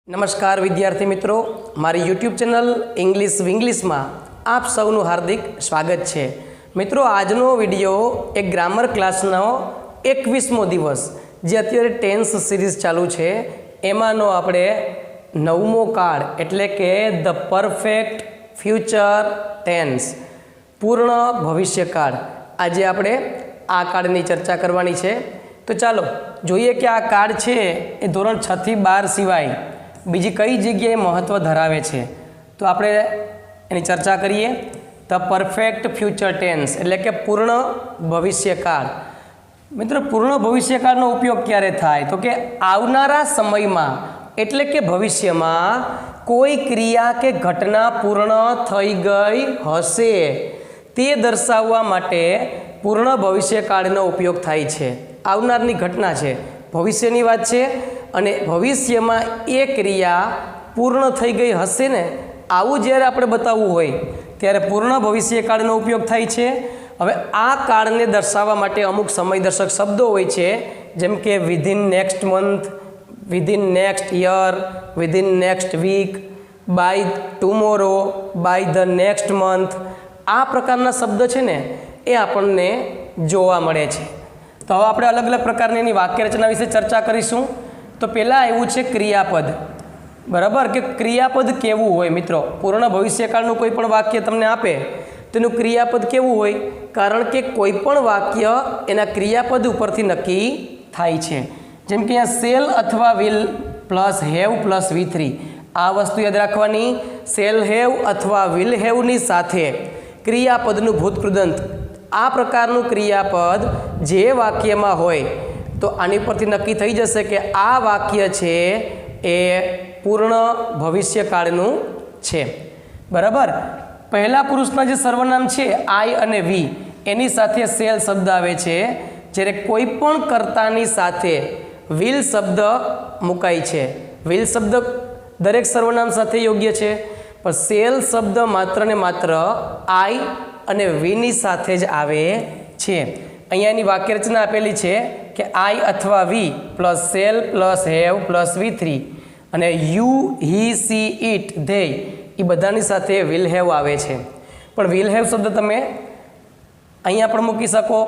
નમસ્કાર વિદ્યાર્થી મિત્રો, મારી યુટ્યુબ ચેનલ ઇંગ્લિશ વિંગ્લિશમાં આપ સૌનું હાર્દિક સ્વાગત છે. મિત્રો, આજનો વિડીયો એક ગ્રામર ક્લાસનો 21મો દિવસ જે અત્યારે ટેન્સ સિરીઝ ચાલુ છે એમાંનો આપણે 9મો કાર્ડ એટલે કે ધ પરફેક્ટ ફ્યુચર ટેન્સ, પૂર્ણ ભવિષ્યકાળ. આજે આપણે આ કાર્ડની ચર્ચા કરવાની છે. તો ચાલો જોઈએ કે આ કાર્ડ છે એ ધોરણ 6 થી 12 સિવાય બીજી કઈ જગ્યાએ મહત્ત્વ ધરાવે છે. તો આપણે એની ચર્ચા કરીએ. ધ પરફેક્ટ ફ્યુચર ટેન્સ એટલે કે પૂર્ણ ભવિષ્યકાળ. મિત્રો, પૂર્ણ ભવિષ્યકાળનો ઉપયોગ ક્યારે થાય? તો કે આવનારા સમયમાં એટલે કે ભવિષ્યમાં કોઈ ક્રિયા કે ઘટના પૂર્ણ થઈ ગઈ હશે તે દર્શાવવા માટે પૂર્ણ ભવિષ્યકાળનો ઉપયોગ થાય છે. આવનારની ઘટના છે, ભવિષ્યની વાત છે અને ભવિષ્યમાં એ ક્રિયા પૂર્ણ થઈ ગઈ હશે ને, આવું જ્યારે આપણે બતાવવું હોય ત્યારે પૂર્ણ ભવિષ્યકાળનો ઉપયોગ થાય છે. હવે આ કાળને દર્શાવવા માટે અમુક સમયદર્શક શબ્દો હોય છે, જેમ કે within next month, within next year, within next week, by tomorrow, by the next month. આ પ્રકારના શબ્દ છે ને એ આપણને જોવા મળે છે. તો હવે આપણે અલગ અલગ પ્રકારની એની વાક્યરચના વિશે ચર્ચા કરીશું. તો પહેલાં આવ્યું છે ક્રિયાપદ. બરાબર, કે ક્રિયાપદ કેવું હોય? મિત્રો, પૂર્ણ ભવિષ્યકાળનું કોઈ પણ વાક્ય તમને આપે તેનું ક્રિયાપદ કેવું હોય? કારણ કે કોઈ પણ વાક્ય એના ક્રિયાપદ ઉપરથી નક્કી થાય છે. જેમ કે અહીંયા સેલ અથવા will plus have plus V3. આ વસ્તુ યાદ રાખવાની. સેલ હેવ અથવા વિલ હેવની સાથે ક્રિયાપદનું ભૂતકૃદંત, આ પ્રકારનું ક્રિયાપદ જે વાક્યમાં હોય તો આની પરથી નક્કી થઈ જશે કે આ વાક્ય છે એ પૂર્ણ ભવિષ્યકાળનું છે. બરાબર. પહેલા પુરુષના જે સર્વનામ છે આઈ અને વી, એની સાથે સેલ શબ્દ આવે છે. જ્યારે કોઈ પણ કર્તાની સાથે વિલ શબ્દ મુકાય છે. વિલ શબ્દ દરેક સર્વનામ સાથે યોગ્ય છે, પણ સેલ શબ્દ માત્ર ને માત્ર આઈ અને વીની સાથે જ આવે છે. અહીંયાની વાક્યરચના આપેલી છે કે આઈ અથવા we plus shall plus have plus V3 અને you, he, she, it, they એ બધાની સાથે વિલ હેવ આવે છે. પણ વિલ હેવ શબ્દ તમે અહીંયા પણ મૂકી શકો.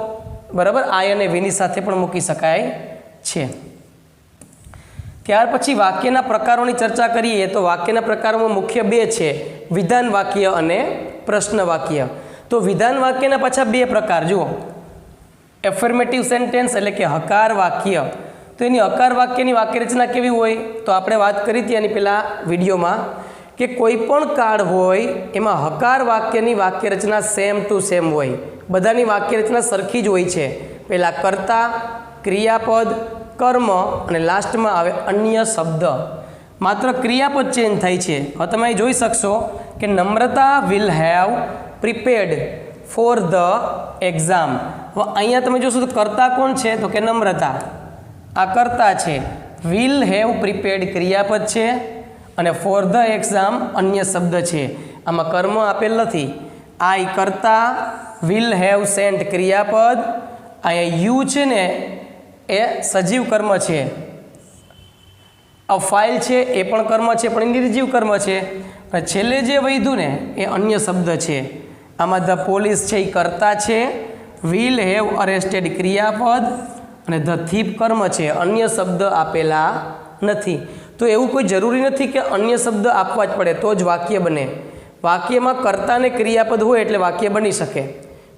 બરાબર, આઈ અને વીની સાથે પણ મૂકી શકાય છે. ત્યાર પછી વાક્યના પ્રકારોની ચર્ચા કરીએ તો વાક્યના પ્રકારોમાં મુખ્ય બે છે, વિધાન વાક્ય અને પ્રશ્ન વાક્ય. તો વિધાન વાક્યના પાછા બે પ્રકાર જુઓ. એફર્મેટિવ સેન્ટેન્સ એટલે કે હકાર વાક્ય. તો એની હકાર વાક્યની વાક્યરચના કેવી હોય? તો આપણે વાત કરી હતી એની પહેલાં વિડીયોમાં કે કોઈ પણ કાળ હોય એમાં હકાર વાક્યની વાક્યરચના સેમ ટુ સેમ હોય. બધાની વાક્યરચના સરખી જ હોય છે. પહેલાં કર્તા, ક્રિયાપદ, કર્મ અને લાસ્ટમાં આવે અન્ય શબ્દ. માત્ર ક્રિયાપદ ચેન્જ થાય છે. હવે તમે અહીં જોઈ શકશો કે Namrata will have prepared for the exam. હવે અહીંયા તમે જોશો તો કર્તા કોણ છે? તો કે નમ્રતા. આ કર્તા છે. વિલ હેવ પ્રિપેર્ડ ક્રિયાપદ છે અને ફોર ધ એક્ઝામ અન્ય શબ્દ છે. આમાં કર્મ આપેલ નથી. આઈ કર્તા, વિલ હેવ સેન્ટ ક્રિયાપદ, અહીંયા યુ છે ને એ સજીવ કર્મ છે. આ ફાઇલ છે એ પણ કર્મ છે પણ એ નિર્જીવ કર્મ છે. અને છેલ્લે જે વધ્યું ને એ અન્ય શબ્દ છે. આમાં ધ પોલીસ છે એ કર્તા છે, વિલ હેવ અરેસ્ટેડ ક્રિયાપદ અને ધ થીપ કર્મ છે. અન્ય શબ્દ આપેલા નથી. તો એવું કોઈ જરૂરી નથી કે અન્ય શબ્દ આપવા જ પડે તો જ વાક્ય બને. વાક્યમાં કર્તા ને ક્રિયાપદ હોય એટલે વાક્ય બની શકે.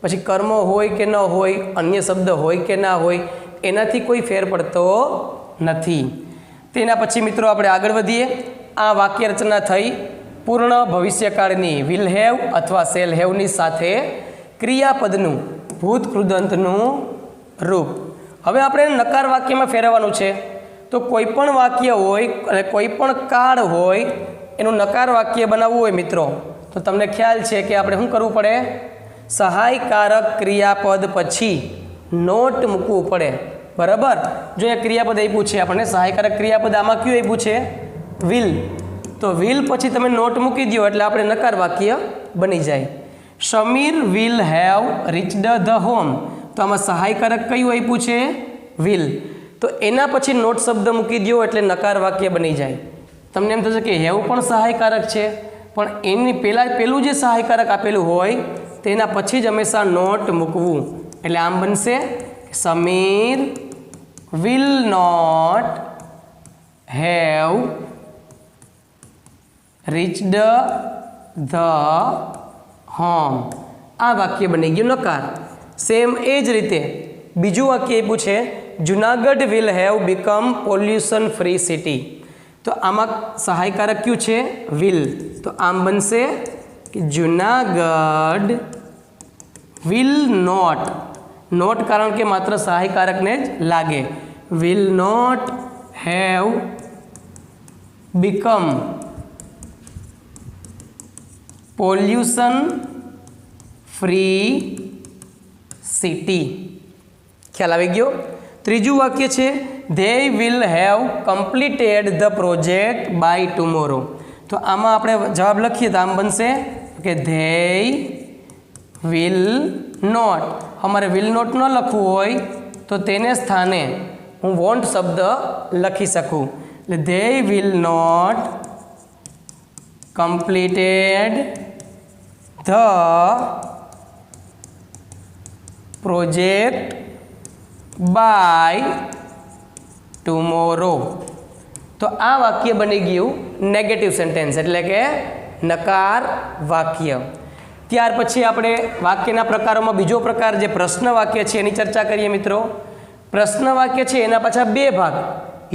પછી કર્મ હોય કે ન હોય, અન્ય શબ્દ હોય કે ના હોય, એનાથી કોઈ ફેર પડતો નથી. તેના પછી મિત્રો આપણે આગળ વધીએ. આ વાક્યરચના થઈ પૂર્ણ ભવિષ્યકાળની વિલ હેવ અથવા સેલ હેવની સાથે ક્રિયાપદનું ભૂતકૃદંતનું રૂપ. હવે આપણે નકાર વાક્યમાં ફેરવવાનું છે. તો કોઈ પણ વાક્ય હોય અને કોઈ પણ કાળ હોય એનું નકાર વાક્ય બનાવવું હોય મિત્રો, તો તમને ખ્યાલ છે કે આપણે શું કરવું પડે? સહાયકારક ક્રિયાપદ પછી નોટ મૂકવું પડે. બરાબર. જો એ ક્રિયાપદ આપ્યું છે આપણને સહાયકારક ક્રિયાપદ, આમાં કયું આપ્યું છે? વિલ. તો વિલ પછી તમે નોટ મૂકી દો એટલે આપણે નકાર વાક્ય બની જાય. Sameer will have reached the home. તો આમાં સહાયકારક કયું આપ્યું છે? વિલ. તો એના પછી નોટ શબ્દ મૂકી દો એટલે નકાર વાક્ય બની જાય. તમને એમ થશે કે હેવ પણ સહાયકારક છે, પણ એની પેલું જે સહાયકારક આપેલું હોય તેના પછી જ હંમેશા નોટ મૂકવું. એટલે આમ બનશે Sameer will not have reached the home. આ વાક્ય બની ગયું નકાર. સેમ એ જ રીતે બીજું વાક્ય આપ્યું છે Junagadh will have become pollution free city. તો આમાં સહાયકારક કયું છે? વિલ. તો આમ બનશે કે જુનાગઢ વિલ નોટ, નોટ કારણ કે માત્ર સહાયકારકને જ લાગે, will not have become pollution free city. ખ્યાલ આવી ગયો? ત્રીજું વાક્ય છે they will have completed the project by tomorrow. તો આમાં આપણે જવાબ લખીએ તો આમ બનશે કે ધે વિલ નોટ. અમારે વિલ નોટ ન લખવું હોય તો તેને સ્થાને હું વોન્ટ શબ્દ લખી શકું. એટલે they will not completed the project by tomorrow. તો આ વાક્ય બની ગયું નેગેટિવ સેન્ટેન્સ, એટલે કે નકાર વાક્ય. ત્યાર પછી આપણે વાક્યના પ્રકારોમાં બીજો પ્રકાર જે પ્રશ્ન વાક્ય છે એની ચર્ચા કરીએ મિત્રો. પ્રશ્ન વાક્ય છે એના પાછા બે ભાગ,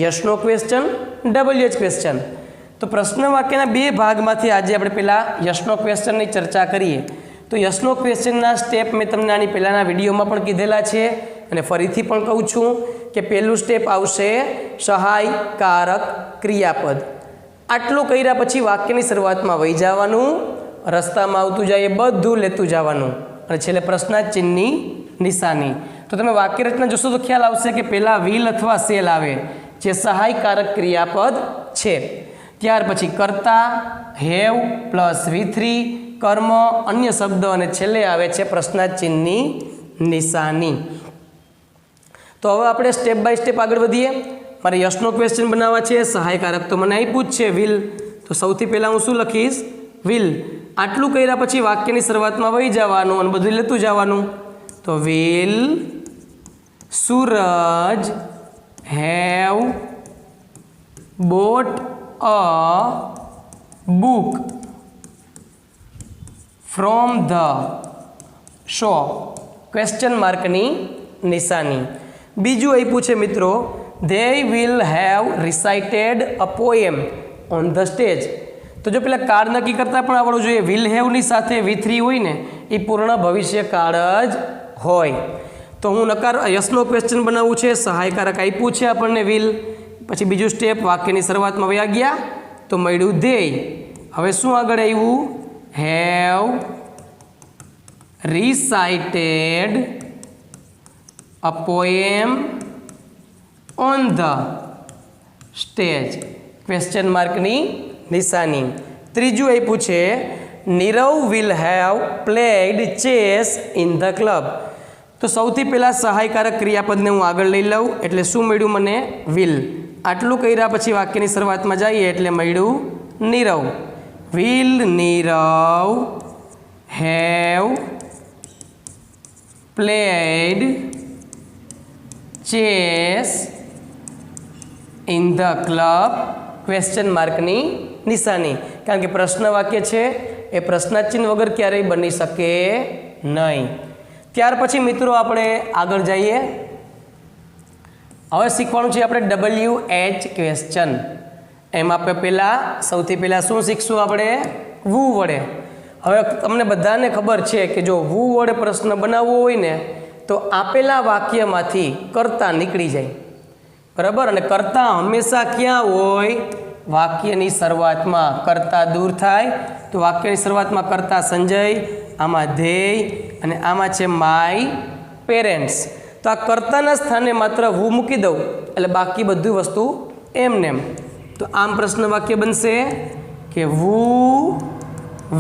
yes no question, WH question. તો પ્રશ્ન વાક્યના બે ભાગમાંથી આજે આપણે પહેલાં યસનો ક્વેશ્ચનની ચર્ચા કરીએ. તો યસનો ક્વેશ્ચનના સ્ટેપ મેં તમને આની પહેલાંના વિડીયોમાં પણ કીધેલા છે અને ફરીથી પણ કહું છું કે પહેલું સ્ટેપ આવશે સહાયકારક ક્રિયાપદ. આટલું કર્યા પછી વાક્યની શરૂઆતમાં વહી જવાનું, રસ્તામાં આવતું જાય એ બધું લેતું જવાનું અને છેલ્લે પ્રશ્નાર્થ ચિહ્નની નિશાની. તો તમે વાક્ય રચના જોશો તો ખ્યાલ આવશે કે પહેલાં વિલ અથવા સેલ આવે જે સહાયકારક ક્રિયાપદ છે. ત્યાર પછી કર્તા, હેવ પ્લસ V3, કર્મ, અન્ય શબ્દ અને છેલ્લે આવે છે પ્રશ્નાર્થ ચિહ્નની નિશાની. તો હવે આપણે સ્ટેપ બાય સ્ટેપ આગળ વધીએ. મારે યસનો ક્વેશ્ચન બનાવવા છે, સહાયકારક તો મને આપ્યું જ છે વિલ. તો સૌથી પહેલાં હું શું લખીશ? વિલ. આટલું કર્યા પછી વાક્યની શરૂઆતમાં વહી જવાનું અને બધું લેતું જવાનું. તો will Suraj have bought a book from the shop. Question માર્કની નિશાની. બીજું આપ્યું છે મિત્રો they will have recited a poem on the stage. તો જો પેલા કાળ નક્કી કરતાં પણ આવડવું જોઈએ. વિલ હેવની સાથે V3 હોય ને એ પૂર્ણ ભવિષ્ય કાળ જ હોય. તો હું યસનો ક્વેશ્ચન બનાવવું છે, સહાયકારક આપ્યું છે આપણને વિલ. પછી બીજું સ્ટેપ વાક્યની શરૂઆતમાં વયા ગયા તો મળ્યું ધ્યેય. હવે શું આગળ આવ્યું? Have recited a poem on the stage. Question માર્કની નિશાની. ત્રીજું આપ્યું છે Nirav will have played chess in the club. તો સૌથી પહેલાં સહાયકારક ક્રિયાપદને હું આગળ લઈ લઉં એટલે શું મળ્યું મને? વિલ. આટલું કર્યા પછી વાક્યની શરૂઆતમાં જઈએ એટલે મળ્યું Nirav. Will Nirav have played chess in the club. Question માર્કની નિશાની. કારણ કે પ્રશ્ન વાક્ય છે એ પ્રશ્નાર્થ ચિહ્ન વગર ક્યારેય બની શકે નહીં. ત્યાર પછી મિત્રો આપણે આગળ જઈએ. હવે શીખવાનું છે આપણે WH ક્વેશ્ચન. એમાં આપણે પહેલાં સૌથી પહેલાં શું શીખશું? આપણે વુ વડે. હવે તમને બધાને ખબર છે કે જો વુ વડે પ્રશ્ન બનાવવો હોય ને તો આપેલા વાક્યમાંથી કર્તા નીકળી જાય, બરાબર? અને કર્તા હંમેશા ક્યાં હોય? વાક્યની શરૂઆતમાં. કર્તા દૂર થાય તો વાક્યની શરૂઆતમાં કર્તા સંજય, આમાં ધ્યેય અને આમાં છે માય પેરેન્ટ્સ. તો આ કર્તાના સ્થાને માત્ર વુ મૂકી દઉં એટલે બાકી બધી વસ્તુ એમનેમ. તો આમ પ્રશ્ન વાક્ય બનશે કે who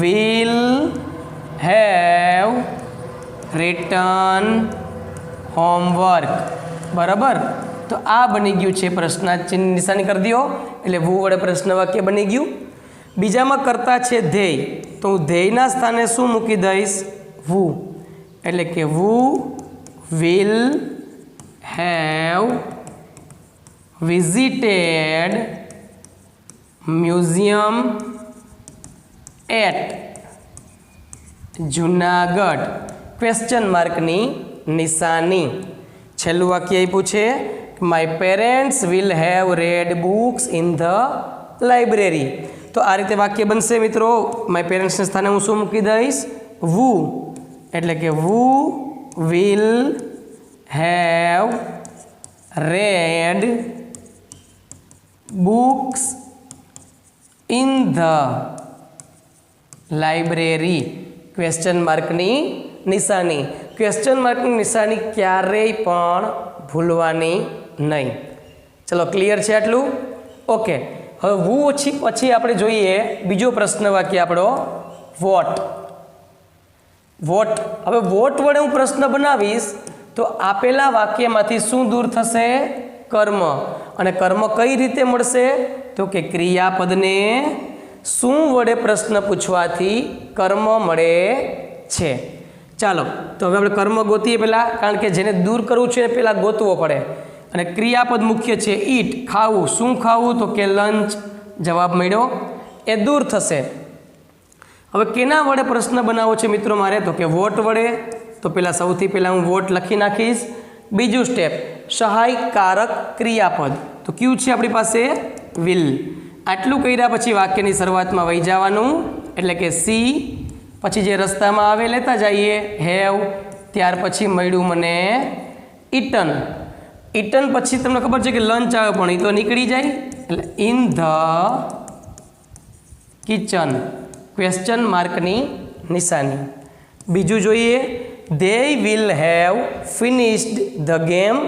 will have return homework. બરાબર? તો આ બની ગયું છે પ્રશ્નાર્થ ચિહ્ન નિશાની કરી દો એટલે વુ વડે પ્રશ્ન વાક્ય બની ગયું. બીજામાં કરતા છે ધ્યેય, તો હું ધ્યેયના સ્થાને શું મૂકી દઈશ? વુ. એટલે કે who will have visited museum at Junagadh question માર્કની નિશાની. છેલ્લું વાક્ય આપ્યું છે my parents will have read books in the library. તો આ રીતે વાક્ય બનશે મિત્રો. માય પેરેન્ટ્સના સ્થાને હું શું મૂકી દઈશ? વુ. એટલે કે who will have read books in the library question માર્કની નિશાની. ક્વેશ્ચન માર્કની નિશાની ક્યારેય પણ ભૂલવાની નહીં. ચલો ક્લિયર છે આટલું? ઓકે. હવે વુ પછી આપણે જોઈએ બીજો પ્રશ્ન વાક્ય આપણો વોટ. વોટ. હવે વોટ વડે હું પ્રશ્ન બનાવીશ તો આપેલા વાક્યમાંથી શું દૂર થશે? કર્મ. અને કર્મ કઈ રીતે મળશે? તો કે ક્રિયાપદને શું વડે પ્રશ્ન પૂછવાથી કર્મ મળે છે. ચાલો તો હવે આપણે કર્મ ગોતીએ પહેલાં, કારણ કે જેને દૂર કરવું છે પહેલાં ગોતવો પડે. અને ક્રિયાપદ મુખ્ય છે ઈટ, ખાવું. શું ખાવું? તો કે લંચ. જવાબ મળ્યો, એ દૂર થશે. હવે કેના વડે પ્રશ્ન બનાવવો છે મિત્રો મારે? તો કે વોટ વડે. તો પહેલાં સૌથી પહેલાં હું વોટ લખી નાખીશ. બીજું સ્ટેપ સહાયકારક ક્રિયાપદ. તો કયું છે આપણી પાસે? વિલ. આટલું કર્યા પછી વાક્યની શરૂઆતમાં વહી જવાનું, એટલે કે સી. પછી જે રસ્તામાં આવે લેતા જઈએ હેવ. ત્યાર પછી મળ્યું મને ઇટન. ઇટન પછી તમને ખબર છે કે લંચ આવે પણ એ તો નીકળી જાય, એટલે ઇન ધ કિચન ક્વેશ્ચન માર્કની નિશાની. બીજું જોઈએ they will have finished the game.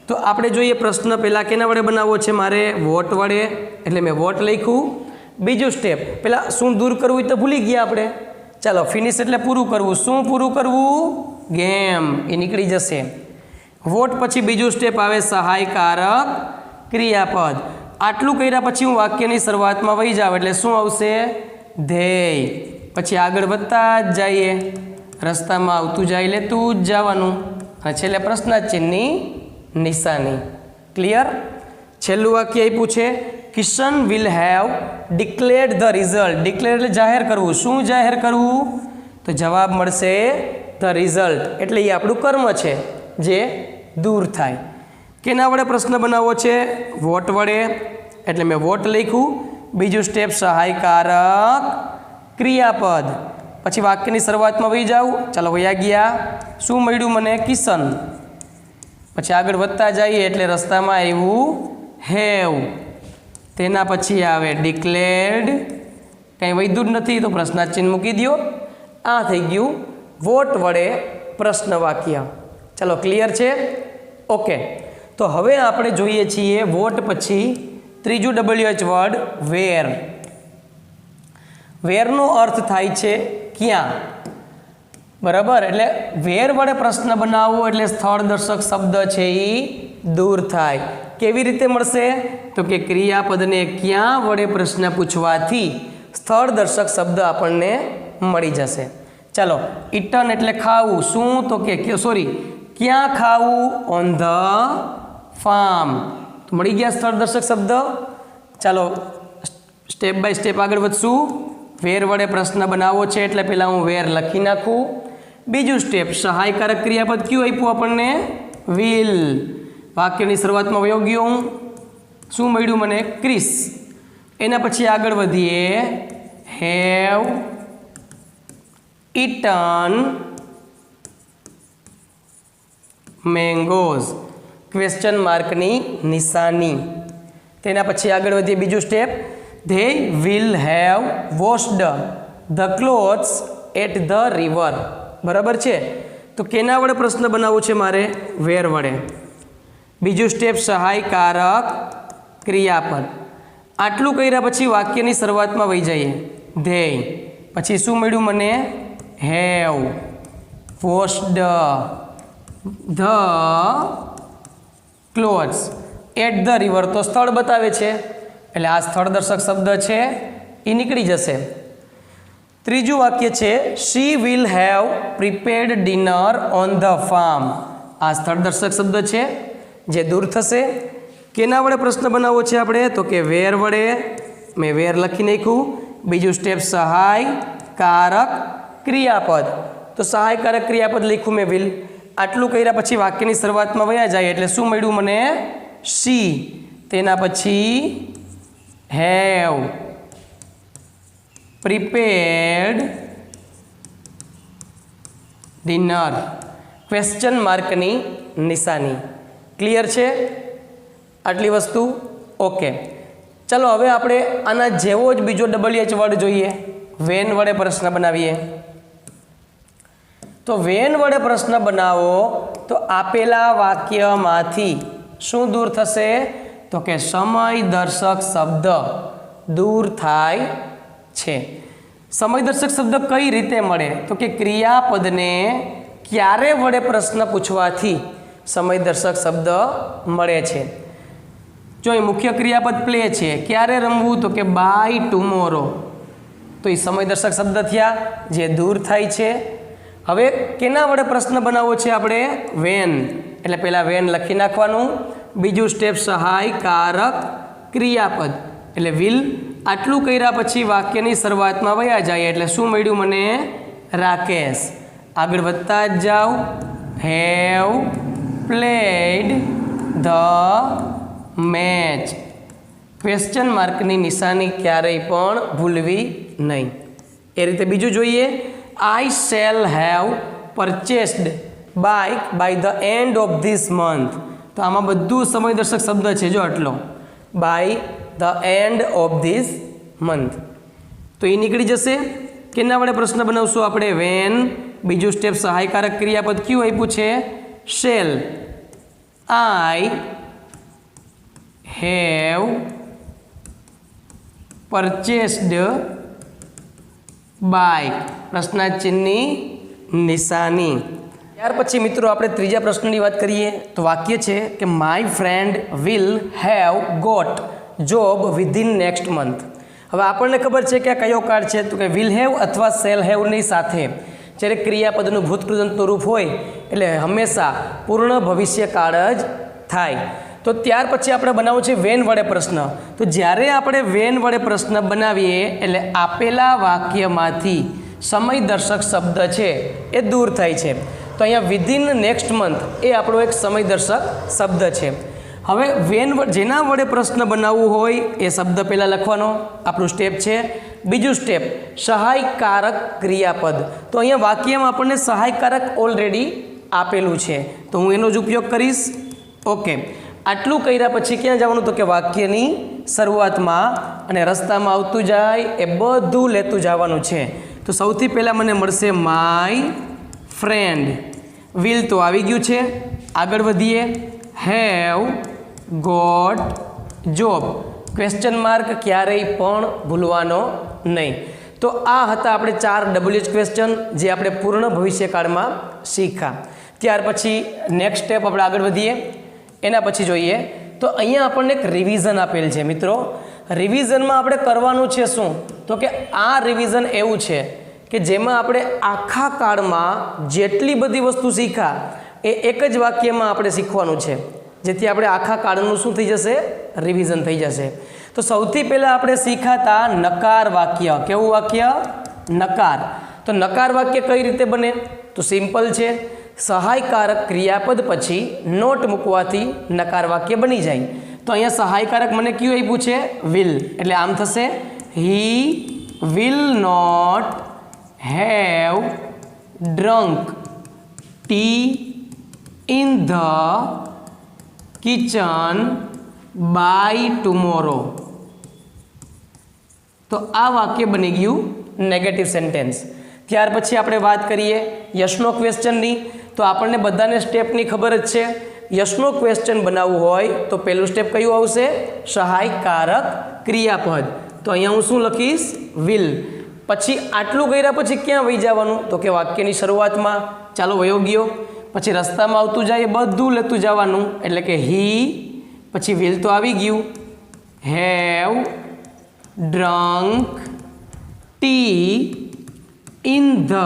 તો આપણે જોઈએ પ્રશ્ન પહેલાં કેના વડે બનાવવો છે મારે? વોટ વડે. એટલે મેં વોટ લખ્યું. બીજું સ્ટેપ પહેલાં શું દૂર કરવું એ તો ભૂલી ગયા આપણે. ચાલો ફિનિશ એટલે પૂરું કરવું. શું પૂરું કરવું? ગેમ. એ નીકળી જશે. વોટ પછી બીજું સ્ટેપ આવે સહાયકારક ક્રિયાપદ. આટલું કર્યા પછી હું વાક્યની શરૂઆતમાં વહી જાઉં એટલે શું આવશે? ધ્યેય. પછી આગળ વધતા જ જઈએ, રસ્તામાં આવતું જાય લેતું જ જવાનું, અને છેલ્લે પ્રશ્નાર્થ ચિહ્નની નિશાની. ક્લિયર? છેલ્લું વાક્ય આપ્યું છે Kishan will have declared the result. Declare એટલે જાહેર કરવું. શું જાહેર કરવું? તો જવાબ મળશે ધ રિઝલ્ટ. એટલે એ આપણું કર્મ છે જે દૂર થાય. કેના વડે પ્રશ્ન બનાવવો છે? વોટ વડે. એટલે મેં વોટ લખ્યું. બીજું સ્ટેપ સહાયકારક ક્રિયાપદ. પછી વાક્યની શરૂઆતમાં વહી જાઉં. ચાલો વયા ગયા. શું મળ્યું મને? કિશન. પછી આગળ વધતા જઈએ એટલે રસ્તામાં આવ્યું હેવ. તેના પછી આવે ડિક્લેર્ડ. કંઈ વધ્યું જ નથી તો પ્રશ્નાર્થ ચિહ્ન મૂકી દો. આ થઈ ગયું વોટ વડે પ્રશ્ન વાક્ય. ચાલો ક્લિયર છે? ઓકે. તો હવે આપણે જોઈએ છીએ વોટ પછી ત્રીજું WH વર્ડ વેર. વેરનો અર્થ થાય છે ક્યાં. બરાબર? એટલે વેર વડે પ્રશ્ન બનાવવો એટલે સ્થળ દર્શક શબ્દ છે એ દૂર થાય. કેવી રીતે મળશે? તો કે ક્રિયાપદને ક્યાં વડે પ્રશ્ન પૂછવાથી સ્થળ દર્શક શબ્દ આપણને મળી જશે. ચાલો ઇટન એટલે ખાવું. શું? તો કે સોરી ક્યાં ખાવું? On the farm. તો મળી ગયા સ્થળ દર્શક શબ્દ. ચાલો સ્ટેપ બાય સ્ટેપ આગળ વધશું. વેર વડે પ્રશ્ન બનાવવો છે એટલે પહેલાં હું વેર લખી નાખું. બીજું સ્ટેપ સહાયકારક ક્રિયાપદ કયું આપ્યું આપણને? વિલ. વાક્યની શરૂઆતમાં વયો ગયો હું. શું મળ્યું મને? ક્રિસ. એના પછી આગળ વધીએ હેવ ઇટન મેંગોઝ ક્વેશ્ચન માર્કની નિશાની. તેના પછી આગળ વધીએ બીજું step they will have washed the clothes at the river. બરાબર છે? તો કેના વડે પ્રશ્ન બનાવવો છે મારે? વેર વડે. બીજું સ્ટેપ સહાયકારક ક્રિયાપદ. આટલું કર્યા પછી વાક્યની શરૂઆતમાં વહી જઈએ ધ્યેય. પછી શું મળ્યું મને? Have washed the clothes at the river તો સ્થળ બતાવે છે એટલે આ સ્થળ દર્શક શબ્દ છે એ નીકળી જશે. ત્રીજું વાક્ય છે she will have prepared dinner on the farm. આ સ્થળ દર્શક શબ્દ છે જે દૂર થશે. કેના વડે પ્રશ્ન બનાવવો છે આપણે? તો કે વેર વડે. મેં વેર લખી નાખ્યું. બીજું સ્ટેપ સહાયકારક ક્રિયાપદ. તો સહાયકારક ક્રિયાપદ લખ્યું મેં વિલ. આટલું કર્યા પછી વાક્યની શરૂઆતમાં વયા જાય એટલે શું મળ્યું મને? શી. તેના પછી હેવ પ્રિપેર્ડ ડિનર ક્વેશ્ચન માર્કની નિશાની. ક્લિયર છે આટલી વસ્તુ? ઓકે, ચલો હવે આપણે આના જેવો જ બીજો WH વર્ડ જોઈએ. વેન વડે પ્રશ્ન બનાવીએ. તો વેન વડે પ્રશ્ન બનાવો તો આપેલા વાક્યમાંથી શું દૂર થશે? તો કે સમય દર્શક શબ્દ દૂર થાય છે. સમય દર્શક શબ્દ કઈ રીતે મળે? તો કે ક્રિયાપદને ક્યારે વડે પ્રશ્ન પૂછવાથી સમય દર્શક શબ્દ મળે છે. જો એ મુખ્ય ક્રિયાપદ પ્લે છે, ક્યારે રમવું? તો કે બાય ટુમોરો. તો એ સમય દર્શક શબ્દ થયા જે દૂર થાય છે. હવે કેના વડે પ્રશ્ન બનાવવો છે આપણે? વેન. એટલે પહેલાં વેન લખી નાખવાનું. બીજું સ્ટેપ સહાયકારક ક્રિયાપદ એટલે વિલ. આટલું કર્યા પછી વાક્યની શરૂઆતમાં વયા જાય એટલે શું મળ્યું મને? રાકેશ. આગળ વધતા જ જાઓ. Have played the match. Question માર્કની નિશાની ક્યારેય પણ ભૂલવી નહીં. એ રીતે બીજું જોઈએ. I shall have purchased bike by the end of this month. તો આમાં બધું સમય દર્શક શબ્દ છે. જો આટલો by the end of this month. તો એ નીકળી જશે. કેના વડે પ્રશ્ન બનાવશું આપણે? વેન. બીજું સ્ટેપ સહાયકારક ક્રિયાપદ કયું આપ્યું છે? Shell. I have purchased bike. પ્રશ્નાર્થ ચિહ્નની નિશાની. ત્યાર પછી મિત્રો આપણે ત્રીજા પ્રશ્નની વાત કરીએ તો વાક્ય છે કે my friend will have got job within next month. હવે આપણને ખબર છે કે આ કયો કાળ છે? તો કે વિલ હેવ અથવા સેલ હેવની સાથે જ્યારે ક્રિયાપદનું ભૂતકૃતનું રૂપ હોય એટલે હંમેશા પૂર્ણ ભવિષ્યકાળ જ થાય. તો ત્યાર પછી આપણે બનાવવું છે વેન વડે પ્રશ્ન. તો જ્યારે આપણે વેન વડે પ્રશ્ન બનાવીએ એટલે આપેલા વાક્યમાંથી સમય દર્શક શબ્દ છે એ દૂર થાય છે. તો અહીંયા વિધિન નેક્સ્ટ મંથ એ આપણો એક સમય દર્શક શબ્દ છે. હવે વેન જેના વડે પ્રશ્ન બનાવવું હોય એ શબ્દ પહેલાં લખવાનો આપણું સ્ટેપ છે. બીજું સ્ટેપ સહાયકારક ક્રિયાપદ. તો અહીંયા વાક્યમાં આપણને સહાયકારક ઓલરેડી આપેલું છે તો હું એનો જ ઉપયોગ કરીશ. ઓકે, આટલું કર્યા પછી ક્યાં જવાનું? તો કે વાક્યની શરૂઆતમાં અને રસ્તામાં આવતું જાય એ બધું લેતું જવાનું છે. તો સૌથી પહેલાં મને મળશે માય ફ્રેન્ડ. વિલ તો આવી ગયું છે. આગળ વધીએ. Have got job. Question mark ક્યારેય પણ ભૂલવાનો નહીં. તો આ હતા આપણે 4 WH ક્વેશ્ચન જે આપણે પૂર્ણ ભવિષ્યકાળમાં શીખ્યા. ત્યાર પછી નેક્સ્ટ સ્ટેપ આપણે આગળ વધીએ. એના પછી જોઈએ તો અહીંયા આપણને એક રિવિઝન આપેલ છે. મિત્રો રિવિઝનમાં આપણે કરવાનું છે શું? તો કે આ રિવિઝન એવું છે કે જેમાં આપણે આખા કાળમાં જેટલી બધી વસ્તુ શીખ્યા એ એક જ વાક્યમાં આપણે શીખવાનું છે જેથી આપણે આખા કાળનું શું થઈ જશે? રિવિઝન થઈ જશે. તો સૌથી પહેલાં આપણે શીખાતા નકાર વાક્ય. કેવું વાક્ય? નકાર. તો નકાર વાક્ય કઈ રીતે બને? તો સિમ્પલ છે. સહાયકારક ક્રિયાપદ પછી નોટ મૂકવાથી નકાર વાક્ય બની જાય. તો અહીંયા સહાયકારક મને કયું આપ્યું છે? વિલ. એટલે આમ થશે he will not have drunk tea in the kitchen by tomorrow. તો આ વાક્ય બની ગયું નેગેટિવ સેન્ટેન્સ. ત્યાર પછી આપણે વાત કરીએ યશનો ક્વેશ્ચનની. તો આપણને બધાને સ્ટેપની ખબર જ છે. યશનો ક્વેશ્ચન બનાવવું હોય તો પહેલું સ્ટેપ કયું આવશે? સહાયકારક ક્રિયાપદ. તો અહીંયા હું શું લખીશ? વિલ. પછી આટલું કર્યા પછી ક્યાં વહી જવાનું? તો કે વાક્યની શરૂઆતમાં. ચાલો વયો ગયો. પછી રસ્તામાં આવતું જાય એ બધું લેતું જવાનું, એટલે કે હી, પછી વિલ તો આવી ગયું, have drunk tea in the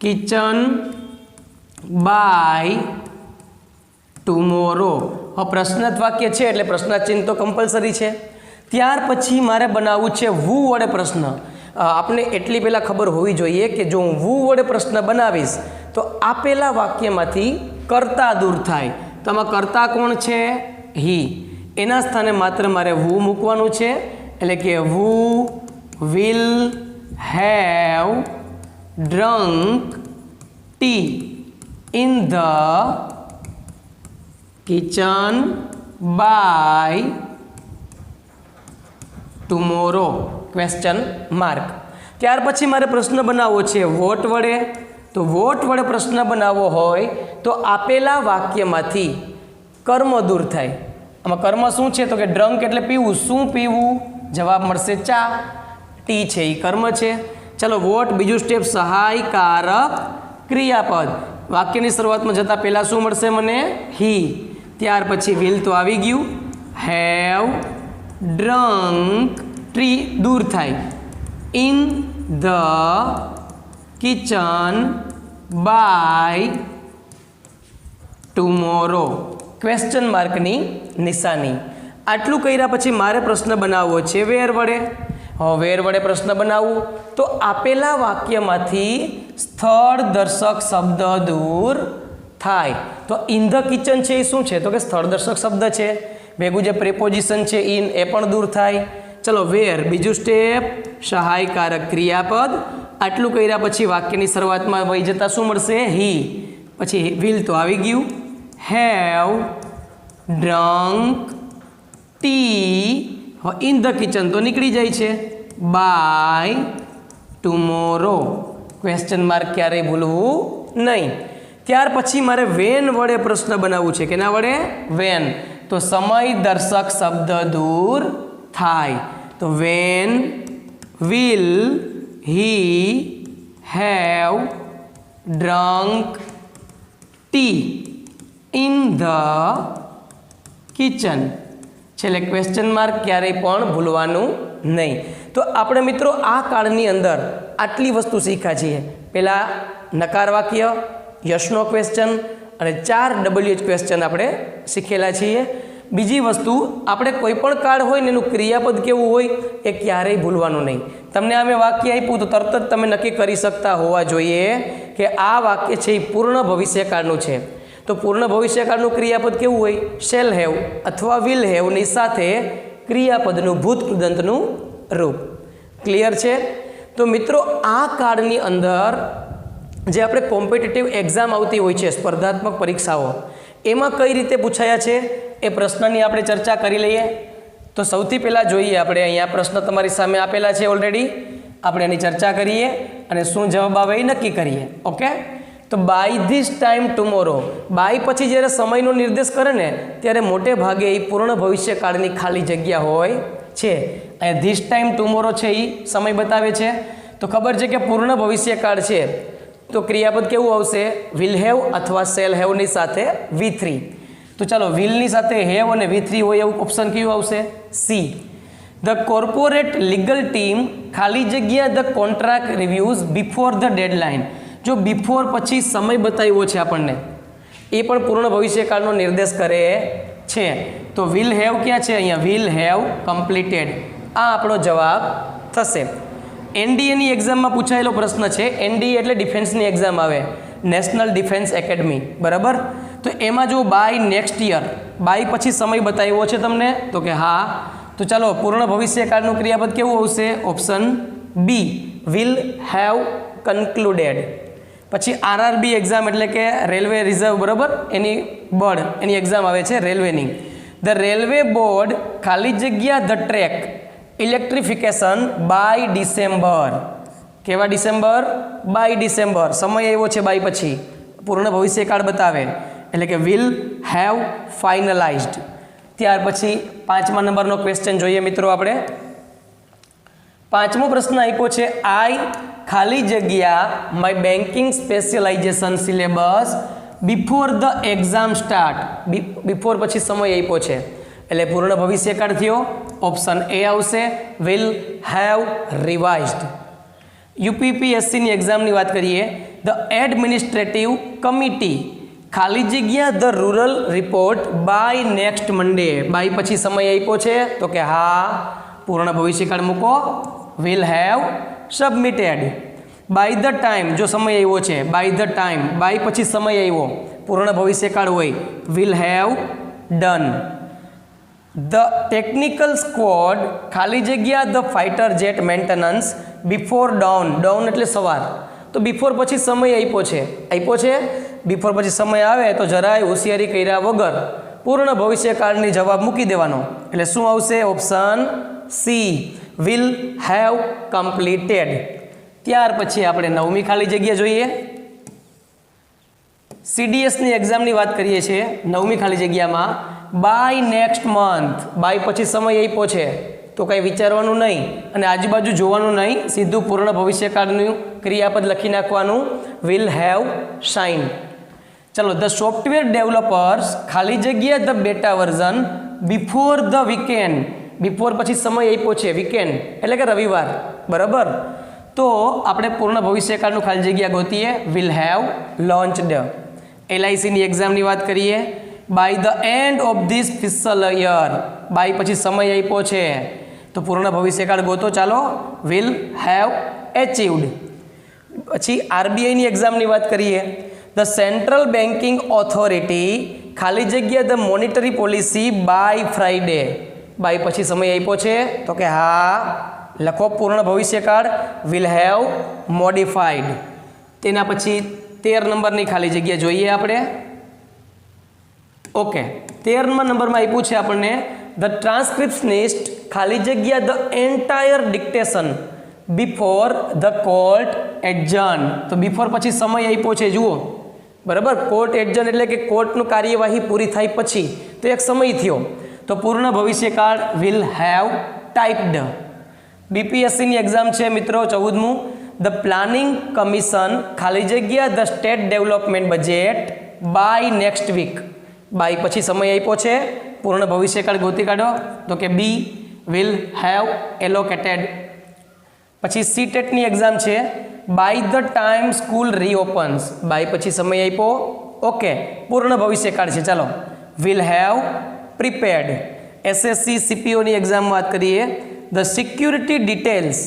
kitchen by tomorrow. હવે પ્રશ્નાર્થ વાક્ય છે એટલે પ્રશ્નાર્થ ચિહ્ન તો કમ્પલસરી છે. ત્યાર પછી મારે બનાવવું છે વુ વડે પ્રશ્ન. આપણે એટલી પહેલાં ખબર હોવી જોઈએ કે જો હું વુ વડે પ્રશ્ન બનાવીશ તો આપેલા વાક્યમાંથી કર્તા દૂર થાય. તો આમાં કર્તા કોણ છે? હી. એના સ્થાને માત્ર મારે વુ મૂકવાનું છે, એટલે કે who will have drunk tea in the kitchen by tomorrow question mark. ત્યાર પછી મારે પ્રશ્ન બનાવવો છે વોટ વડે. તો વોટ વડે પ્રશ્ન બનાવવો હોય તો આપેલા વાક્યમાંથી કર્મ દૂર થાય. આમાં કર્મ શું છે? તો કે ડ્રંક એટલે પીવું. શું પીવું? જવાબ મળશે ચા. ટી છે એ કર્મ છે. ચલો વોટ, બીજું સ્ટેપ સહાયકારક ક્રિયાપદ. વાક્યની શરૂઆતમાં જતાં પહેલાં શું મળશે મને? હી. ત્યાર પછી વિલ તો આવી ગયું, હેવ ડ્રંક ટ્રી દૂર થાય in the kitchen by tomorrow question માર્કની નિશાની. આટલું કર્યા પછી મારે પ્રશ્ન બનાવવો છે વેર વડે. વેર વડે પ્રશ્ન બનાવવું તો આપેલા વાક્યમાંથી સ્થળ દર્શક શબ્દ દૂર થાય. તો ઇન ધ કિચન છે એ શું છે? તો કે સ્થળ દર્શક શબ્દ છે. ભેગું જે પ્રેપોઝિશન છે ઇન એ પણ દૂર થાય. ચલો વેર, બીજું સ્ટેપ સહાયકારક ક્રિયાપદ. આટલું કર્યા પછી વાક્યની શરૂઆતમાં વહી જતાં શું મળશે? હી. પછી વિલ તો આવી ગયું, have drunk tea in the kitchen તો નીકળી જાય છે, બાય ટુમોરો ક્વેશ્ચન માર્ક ક્યારેય ભૂલવું નહીં. ત્યાર પછી મારે વેન વડે પ્રશ્ન બનાવવું છે. કેના વડે? વેન. તો સમય દર્શક શબ્દ દૂર થાય. તો when will he have drunk tea in the kitchen. છેલ્લે ક્વેશ્ચન માર્ક ક્યારેય પણ ભૂલવાનું નહીં. તો આપણે મિત્રો આ કાળની અંદર આટલી વસ્તુ શીખ્યા છીએ. પહેલાં નકાર વાક્ય, યશનો ક્વેશ્ચન અને 4 WH ક્વેશ્ચન આપણે શીખેલા છીએ. બીજી વસ્તુ, આપણે કોઈ પણ કાળ હોય ને એનું ક્રિયાપદ કેવું હોય એ ક્યારેય ભૂલવાનું નહીં. તમને અમે વાક્ય આપ્યું તો તરત જ તમે નક્કી કરી શકતા હોવા જોઈએ કે આ વાક્ય છે એ પૂર્ણ ભવિષ્યકાળનું છે. તો પૂર્ણ ભવિષ્યકાળનું ક્રિયાપદ કેવું હોય? શેલ હેવ અથવા વિલ હેવની સાથે ક્રિયાપદનું ભૂત કૃદંતનું રૂપ. ક્લિયર છે? તો મિત્રો આ કાળની અંદર જે આપણે કોમ્પિટિટિવ એક્ઝામ આવતી હોય છે, સ્પર્ધાત્મક પરીક્ષાઓ, એમાં કઈ રીતે પૂછાયા છે એ પ્રશ્નની આપણે ચર્ચા કરી લઈએ. તો સૌથી પહેલાં જોઈએ આપણે અહીંયા પ્રશ્ન તમારી સામે આપેલા છે ઓલરેડી. આપણે એની ચર્ચા કરીએ અને શું જવાબ આવે એ નક્કી કરીએ. ઓકે? તો by this time tomorrow, by પછી જ્યારે સમયનો નિર્દેશ કરે ને ત્યારે મોટે ભાગે એ પૂર્ણ ભવિષ્યકાળની ખાલી જગ્યા હોય છે. અહીંયા ધીસ ટાઈમ ટુમોરો છે એ સમય બતાવે છે. તો ખબર છે કે પૂર્ણ ભવિષ્યકાળ છે તો ક્રિયાપદ કેવું આવશે? વિલ હેવ અથવા શેલ હેવની સાથે V3. તો ચાલો વિલની સાથે હેવ અને V3 હોય એવું ઓપ્શન કયું આવશે? C. The corporate legal team ખાલી જગ્યા the contract reviews before the deadline. જો બિફોર પછી સમય બતાવ્યો છે આપણને, એ પણ પૂર્ણ ભવિષ્યકાળનો નિર્દેશ કરે છે. તો વિલ હેવ ક્યાં છે? અહીંયા વિલ હેવ કમ્પ્લીટેડ. આ આપણો જવાબ થશે. એનડીએની એક્ઝામમાં પૂછાયેલો પ્રશ્ન છે. એનડીએ એટલે ડિફેન્સની એક્ઝામ આવે, નેશનલ ડિફેન્સ એકેડમી, બરાબર? તો એમાં જો બાય નેક્સ્ટ યર, બાય પછી સમય બતાવ્યો છે તમને, તો કે હા. તો ચાલો પૂર્ણ ભવિષ્યકાળનું ક્રિયાપદ કેવું આવશે? Option B, will have concluded. પછી આરઆરબી એક્ઝામ એટલે કે રેલવે રિઝર્વ, બરાબર? એની બોર્ડ, એની એક્ઝામ આવે છે રેલવેની. ધ રેલવે બોર્ડ ખાલી જગ્યા the track electrification by December. કેવા ડિસેમ્બર? By December. સમય આવ્યો છે બાય પછી, પૂર્ણ ભવિષ્યકાળ બતાવે એટલે કે વિલ હેવ ફાઇનલાઇઝડ. ત્યાર પછી 5મા નંબરનો ક્વેશ્ચન જોઈએ મિત્રો આપણે. પાંચમો પ્રશ્ન આપ્યો છે આઈ ખાલી જગ્યા my banking specialisation syllabus before the exam start. Before પછી સમય આપ્યો છે એટલે પૂર્ણ ભવિષ્યકાળ થયો. ઓપ્શન એ આવશે, વિલ હેવ રિવાઇઝડ. યુપીપીએસસીની એક્ઝામની વાત કરીએ. ધ એડમિનિસ્ટ્રેટિવ કમિટી ખાલી જગ્યા the rural report by next Monday. By પછી સમય આપ્યો છે તો કે હા પૂર્ણ ભવિષ્યકાળ મૂકો, will have submitted. By the time જો સમય આવ્યો છે, બાય ધ ટાઈમ, બાય પછી સમય આવ્યો, પૂર્ણ ભવિષ્યકાળ હોય, will have done. The technical squad ખાલી જગ્યા the fighter jet maintenance before down. Down એટલે સવાર, તો બિફોર પછી સમય આપ્યો છે. બિફોર પછી સમય આવે તો જરાય હોશિયારી કર્યા વગર પૂર્ણ ભવિષ્યકાળની જવાબ મૂકી દેવાનો. એટલે શું આવશે? Option C, will have completed. ત્યાર પછી આપણે નવમી ખાલી જગ્યા જોઈએ. સીડીએસની એક્ઝામની વાત કરીએ છીએ. નવમી ખાલી જગ્યામાં બાય નેક્સ્ટ મંથ. બાય પછી સમય આપ્યો છે તો કંઈ વિચારવાનું નહીં અને આજુબાજુ જોવાનું નહીં, સીધું પૂર્ણ ભવિષ્યકાળનું ક્રિયાપદ લખી નાખવાનું, વિલ હેવ શાઇન. ચલો, ધ સોફ્ટવેર ડેવલપર્સ ખાલી જગ્યા ધ બેટા version before the weekend. Before પછી સમય આપ્યો છે વીકેન્ડ એટલે કે રવિવાર, બરાબર. તો આપણે પૂર્ણ ભવિષ્યકાળનું ખાલી જગ્યા ગોતીએ, વિલ હેવ લોન્ચડ. એલઆઈસીની એક્ઝામની વાત કરીએ. By the end of this fiscal year. By પછી સમય આપ્યો છે તો પૂર્ણ ભવિષ્યકાળ ગોતો. ચાલો, વિલ હેવ એચીવડ. પછી આરબીઆઈની એક્ઝામની વાત કરીએ. ધ સેન્ટ્રલ બેન્કિંગ ઓથોરિટી ખાલી જગ્યા the monetary policy by Friday. By પછી સમય આપ્યો છે તો કે હા લખો પૂર્ણ ભવિષ્યકાળ, વિલ હેવ મોડિફાઈડ. તેના પછી 13 નંબરની ખાલી જગ્યા જોઈએ આપણે. ઓકે, 13મા નંબરમાં આપ્યું છે આપણને ધ ટ્રાન્સક્રિપ્શનિસ્ટ ખાલી જગ્યા the entire dictation before the court adjourn. તો બિફોર પછી સમય આપ્યો છે, જુઓ બરાબર. કોર્ટ એડજર્ન એટલે કે કોર્ટનું કાર્યવાહી પૂરી થાય પછી, તો એક સમય થયો તો પૂર્ણ ભવિષ્યકાળ, વિલ હેવ ટાઈપ્ડ. બીપીએસસીની એક્ઝામ છે મિત્રો 14મું. ધ પ્લાનિંગ કમિશન ખાલી જગ્યા the state development budget by next week. By પછી સમય આપ્યો છે, પૂર્ણ ભવિષ્યકાળ ગોતી કાઢો તો કે બી, વિલ હેવ એલોકેટેડ. પછી સીટેટની એક્ઝામ છે. By the time school reopens. By પછી સમય આપ્યો, ઓકે પૂર્ણ ભવિષ્યકાળ છે. ચાલો, વિલ હેવ પ્રિપેર્ડ. એસએસસી સીપીઓની એક્ઝામ વાત કરીએ. ધ સિક્યુરિટી ડિટેલ્સ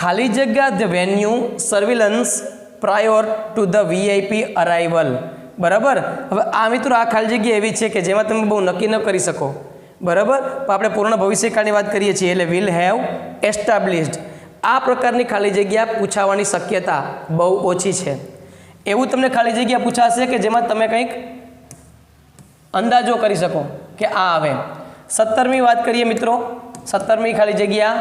ખાલી જગ્યા the venue surveillance prior to the VIP arrival. બરાબર. હવે આ મિત્રો આ ખાલી જગ્યા એવી છે કે જેમાં તમે બહુ નક્કી ન કરી શકો, બરાબર. પણ આપણે પૂર્ણ ભવિષ્યકાળની વાત કરીએ છીએ એટલે વિલ હેવ એસ્ટાબ્લિશ્ડ. આ પ્રકારની ખાલી જગ્યા પૂછાવાની શક્યતા બહુ ઓછી છે. એવું તમને ખાલી જગ્યા પૂછાશે કે જેમાં તમે કંઈક અંદાજો કરી શકો કે આ આવે. 17મી વાત કરીએ મિત્રો. 17મી ખાલી જગ્યા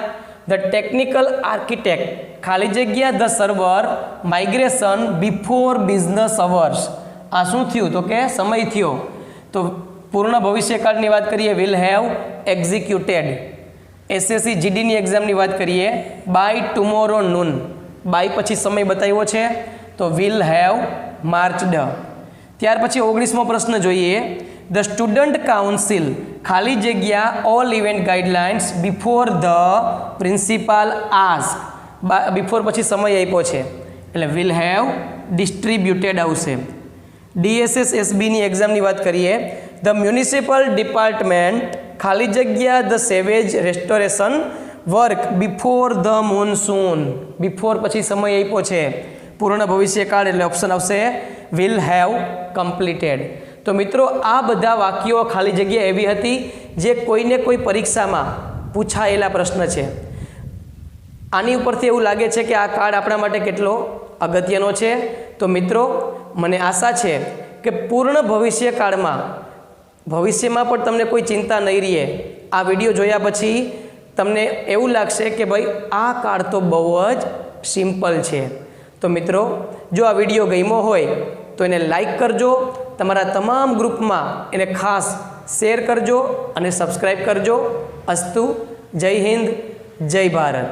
ધ ટેકનિકલ આર્કિટેક્ટ ખાલી જગ્યા the server migration before business hours. આ શું થયું તો કે સમય થયો તો પૂર્ણ ભવિષ્યકાળની વાત કરીએ, વિલ હેવ એક્ઝિક્યુટેડ. એસએસસી જીડીની એક્ઝામની વાત કરીએ. By tomorrow noon. બાય પછી સમય બતાવ્યો છે તો વિલ હેવ માર્ચડ. ત્યાર પછી 19મો પ્રશ્ન જોઈએ. ધ સ્ટુડન્ટ કાઉન્સિલ ખાલી જગ્યા all event guidelines before the principal ask. Before પછી સમય આપ્યો છે એટલે વિલ હેવ ડિસ્ટ્રીબ્યુટેડ આવશે. ડીએસએસએસબીની એક્ઝામની વાત કરીએ. ધ મ્યુનિસિપલ ડિપાર્ટમેન્ટ ખાલી જગ્યા the sewage restoration work before the monsoon. Before પછી સમય આપ્યો છે, પૂર્ણ ભવિષ્યકાળ એટલે ઓપ્શન આવશે વિલ હેવ કમ્પ્લીટેડ. તો મિત્રો આ બધા વાક્યો ખાલી જગ્યા એવી હતી જે કોઈને કોઈ પરીક્ષામાં પૂછાયેલા પ્રશ્ન છે. આની ઉપરથી એવું લાગે છે કે આ કાર્ડ આપણા માટે કેટલો અગત્યનો છે. તો મિત્રો મને આશા છે કે પૂર્ણ ભવિષ્યકાળમાં ભવિષ્યમાં પણ તમને કોઈ ચિંતા નહીં રહે. આ વિડીયો જોયા પછી તમને એવું લાગશે કે ભાઈ આ કાર્ડ તો બહુ જ સિમ્પલ છે. તો મિત્રો જો આ વિડીયો ગમ્યો હોય તો એને લાઈક કરજો, તમારા તમામ ગ્રુપમાં એને ખાસ શેર કરજો અને સબસ્ક્રાઈબ કરજો. અસ્તુ. જય હિન્દ, જય ભારત.